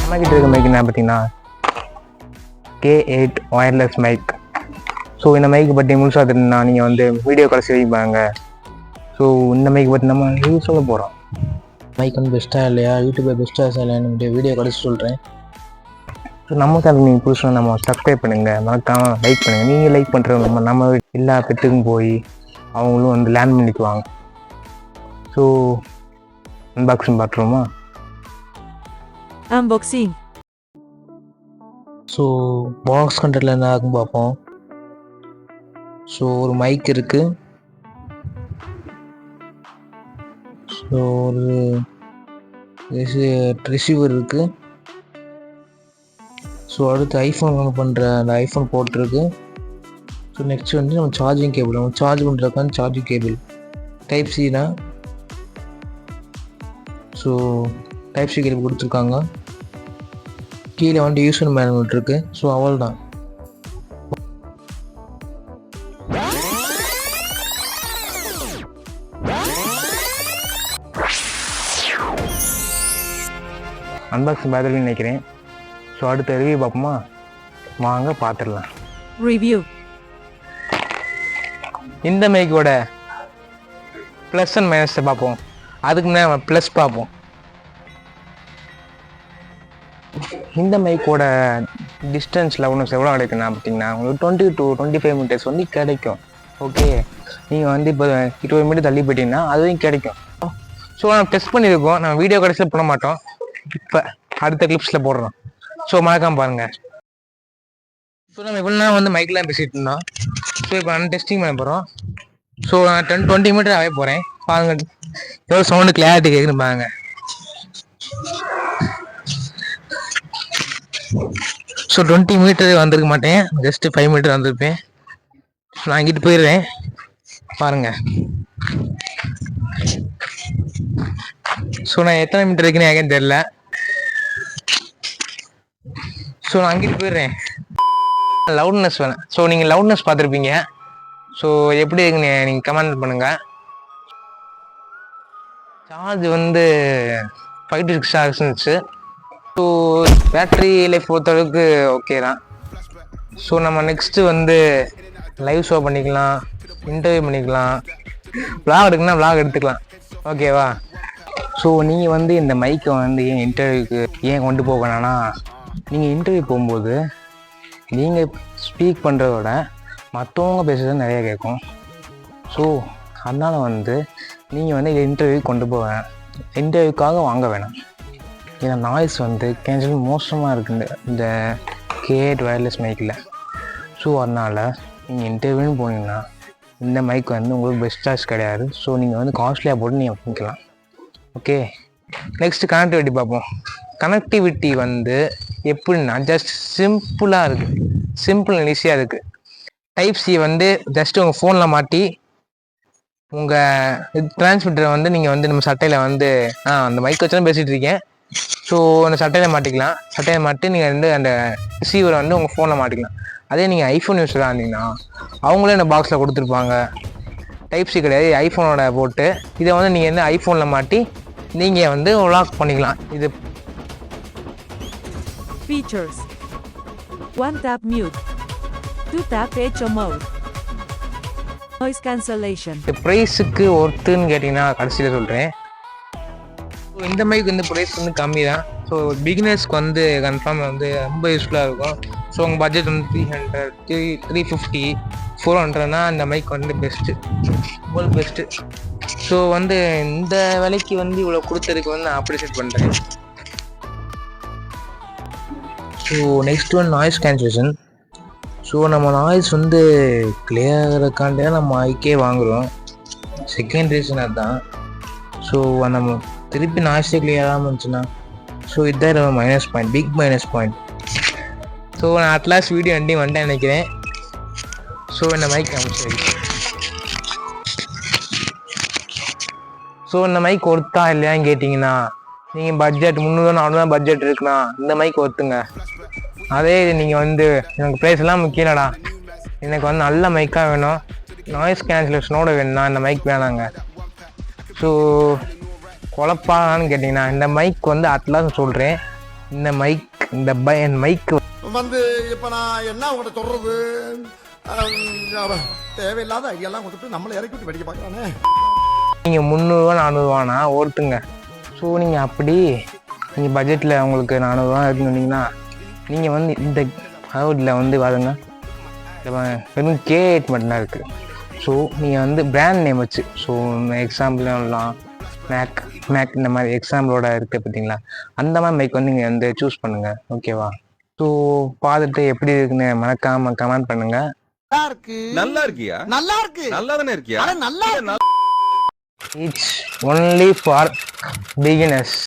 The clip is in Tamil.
நம்மக்கிட்ட இருக்க மைக் என்ன பார்த்தீங்கன்னா K8 ஒயர்லெஸ் மைக். ஸோ இந்த மைக்கு பற்றி முழுசாக தெரியுன்னா நீங்கள் வந்து வீடியோ கடைசி வைப்பாங்க. ஸோ இந்த மைக் பற்றி நம்ம யூஸ் சொல்ல போகிறோம். மைக் வந்து பெஸ்ட்டாக இல்லையா, யூடியூப்பில் பெஸ்ட்டாக இல்லையான்னு வீடியோ கடைசி சொல்கிறேன். ஸோ நம்ம சேனல் நீங்கள் புதுசாக நம்ம சப்ஸ்கிரைப் பண்ணுங்கள், மறக்காமல் லைக் பண்ணுங்கள். நீங்கள் லைக் பண்ணுறது நம்ம எல்லா பெட்டுக்கும் போய் அவங்களும் வந்து லேர்ன் பண்ணிக்குவாங்க. ஸோ அன்பாக்சிங் பார்த்துருவோமா? Unboxing. ஸோ பாக்ஸ் கண்டென்ட்டில் என்ன ஆகும் பார்ப்போம். ஸோ ஒரு மைக் இருக்குது. ஸோ ஒரு ரிசீவர் இருக்குது. ஸோ அடுத்து ஐஃபோன் பண்ணுற அந்த ஐஃபோன் போட்டிருக்கு. ஸோ நெக்ஸ்ட் வந்து நம்ம சார்ஜிங் கேபிள், நம்ம சார்ஜ் பண்ணுறதுக்கான சார்ஜிங் கேபிள் டைப் சி தான். ஸோ டைப் சி கேபிள் கொடுத்துருக்காங்க. கீழே வந்து யூசர் மேனுவல் இருக்குது. ஸோ அவள் தான். அன்பாக்சிங் பார்த்துருக்கேன்னு நினைக்கிறேன். ஸோ அடுத்த ரிவ்யூ பார்ப்போமா? வாங்க பார்த்துடலாம். Review. இந்த மைக்கோட ப்ளஸ் அண்ட் மைனஸை பார்ப்போம். அதுக்கு முன்னாடி நம்ம ப்ளஸ் பார்ப்போம். இந்த மைக்கோட டிஸ்டன்ஸ் லெவல்னஸ் எவ்வளோ கிடைக்குன்னா பார்த்தீங்கன்னா உங்களுக்கு 20 to 25 மீட்டர்ஸ் வந்து கிடைக்கும். ஓகே, நீங்கள் வந்து இப்போ 20 மீட்டர் தள்ளி போயிட்டீங்கன்னா அதுவும் கிடைக்கும். ஸோ நம்ம டெஸ்ட் பண்ணியிருக்கோம். நம்ம வீடியோ கடைசியில் பண்ண மாட்டோம், இப்போ அடுத்த கிளிப்ஸில் போடுறோம். ஸோ மறக்காம பாருங்கள். ஸோ நம்ம இவ்வளோ வந்து மைக்கெலாம் பேசிகிட்டு இருந்தோம். ஸோ இப்போ நான் டெஸ்டிங் பண்ண போகிறோம். ஸோ நான் 20 மீட்டர் ஆகவே போகிறேன். பாருங்க எவ்வளோ சவுண்டு கிளாரிட்டி கேட்குன்னு பாருங்க. ஸோ 20 மீட்டர் வந்திருக்க மாட்டேன், ஜஸ்ட்டு 5 மீட்டர் வந்திருப்பேன். நான் இங்கிட்டு போயிடுறேன் பாருங்க. ஸோ நான் எத்தனை மீட்டர் இருக்குன்னு எனக்கு தெரியல. ஸோ நான் அங்கிட்டு போயிடுறேன். லவுட்னஸ் வேணும். ஸோ நீங்கள் லவுட்னஸ் பார்த்துருப்பீங்க. ஸோ எப்படி இருக்குன்னு நீங்கள் கமெண்ட் பண்ணுங்கள். சார்ஜ் வந்து 5 to 6 hours இருந்துச்சு. ஸோ பேட்ரி லைஃப் பொறுத்தளவுக்கு ஓகே தான். ஸோ நம்ம நெக்ஸ்ட்டு வந்து லைவ் ஷோ பண்ணிக்கலாம், இன்டர்வியூ பண்ணிக்கலாம், விளாக் எடுக்குன்னா விளாக் எடுத்துக்கலாம். ஓகேவா? ஸோ நீங்கள் வந்து இந்த மைக்கை வந்து ஏன் இன்டர்வியூக்கு ஏன் கொண்டு போக வேணான்னா, நீங்கள் இன்டர்வியூ போகும்போது நீங்கள் ஸ்பீக் பண்ணுறதோட மற்றவங்க பேசுகிறது நிறைய கேட்கும். ஸோ அதனால் வந்து நீங்கள் வந்து இன்டர்வியூ கொண்டு போக வேணாம், இன்டர்வியூக்காக வாங்க வேணாம். ஏன்னா நாய்ஸ் வந்து கேன்சல் மோசமாக இருக்குது இந்த K8 ஒயர்லெஸ் மைக்கில். ஸோ அதனால் நீங்கள் இன்டர்வியூன்னு போனீங்கன்னா இந்த மைக் வந்து உங்களுக்கு பெஸ்ட் சாய்ஸ் கிடையாது. ஸோ நீங்கள் வந்து காஸ்ட்லியாக போட்டு நீங்கள் வாங்கிக்கலாம். ஓகே, நெக்ஸ்ட்டு கனெக்டிவிட்டி பார்ப்போம். கனெக்டிவிட்டி வந்து எப்படின்னா ஜஸ்ட் சிம்பிளாக இருக்குது, சிம்பிள் அண்ட் ஈஸியாக இருக்குது. டைப் சி வந்து ஜஸ்ட்டு உங்கள் ஃபோனில் மாட்டி உங்கள் டிரான்ஸ்மிட்டரை வந்து நீங்கள் வந்து நம்ம சட்டையில் வந்து அந்த மைக் வச்சு தான் பேசிகிட்டு இருக்கேன். ஸோ அந்த சட்டையில் மாட்டிக்கலாம். சட்டையில் மாட்டி நீங்கள் வந்து அந்த ரிசீவரை வந்து உங்கள் ஃபோனில் மாட்டிக்கலாம். அதே நீங்கள் ஐஃபோன் யூஸராக இருந்தீங்கன்னா அவங்களே இந்த பாக்ஸில் கொடுத்துருப்பாங்க. டைப் சி கிடையாது, ஐஃபோனோட போட்டு இதை வந்து நீங்கள் வந்து ஐஃபோனில் மாட்டி நீங்கள் வந்து லாக் பண்ணிக்கலாம். இது Features. 1 tap mute. 2 tap HO mode. Noise cancellation. இந்த ப்ரைஸுக்கு ஒர்த்துன்னு கேட்டிங்கன்னா கடைசியில் சொல்கிறேன். ஸோ இந்த மைக் வந்து ப்ரைஸ் வந்து கம்மி தான். ஸோ பிகினர்ஸ்க்கு வந்து கன்ஃபார்ம் வந்து ரொம்ப யூஸ்ஃபுல்லாக இருக்கும். ஸோ உங்கள் பட்ஜெட் வந்து 300, 350, 400னா அந்த மைக் வந்து பெஸ்ட்டு, உங்களுக்கு பெஸ்ட்டு. ஸோ வந்து இந்த விலைக்கு வந்து இவ்வளோ கொடுத்ததுக்கு வந்து நான் அப்ரிஷியேட் பண்ணுறேன். So next one noise cancellation. So நம்ம நாய்ஸ் வந்து கிளியராகாண்டே நம்ம மைக்கே வாங்குகிறோம். செகண்ட் ரீசன் அதுதான். ஸோ நம்ம திருப்பி நாய்ஸே கிளியராகாமல் இருந்துச்சுன்னா ஸோ இதுதான் நம்ம minus point, big minus point. So நான் அட்லாஸ்ட் வீடியோ வந்துட்டேன் நினைக்கிறேன். ஸோ இந்த மைக் அமைச்சு, ஸோ இந்த மைக் ஒர்த்தா இல்லையான்னு கேட்டிங்கன்னா நீங்கள் பட்ஜெட் 300 400 பட்ஜெட் இருக்குண்ணா இந்த மைக் ஒர்த்துங்க. அதே இது நீங்கள் வந்து எனக்கு ப்ரைஸ்லாம் முக்கியம் இல்லைடா, எனக்கு வந்து நல்ல மைக்காக வேணும், நாய்ஸ் கேன்சலேஷனோட வேணும்னா இந்த மைக் வேணாங்க. ஸோ குழப்பான்னு கேட்டிங்கன்னா இந்த மைக் வந்து அட்லாஸ் சொல்கிறேன். இந்த மைக் என் மைக் வந்து இப்ப நான் என்ன உங்கள்கிட்ட சொல்றது, தேவையில்லாத ஐடியாலாம் கொடுத்துட்டு நம்மளை இறக்கி விட்டு வெடிக்க பார்க்கறானே. நீங்கள் 300 400 ஓட்டுங்க. ஸோ நீங்கள் அப்படி நீங்கள் பட்ஜெட்டில் உங்களுக்கு 400 இருக்குன்னு சொன்னீங்கன்னா நீங்கள் வந்து இந்த ஹவுடில் வந்து பாருங்க, வெறும் K8 மட்டும்தான் இருக்குது. ஸோ நீங்கள் வந்து பிராண்ட் நேம் வச்சு, ஸோ எக்ஸாம்பிள் சொல்லலாம் மேக் இந்த மாதிரி எக்ஸாம்பிளோட இருக்குது பார்த்தீங்களா, அந்த மாதிரி மைக் வந்து நீங்கள் வந்து சூஸ் பண்ணுங்கள். ஓகேவா? ஸோ பார்த்துட்டு எப்படி இருக்குன்னு மறக்காமல் கமெண்ட் பண்ணுங்கள். நல்லா இருக்கியா? நல்லா இருக்கு. நல்லா தானே இருக்கியா? நல்லா இட்ஸ் ஒன்லி ஃபார் பிகினர்ஸ்.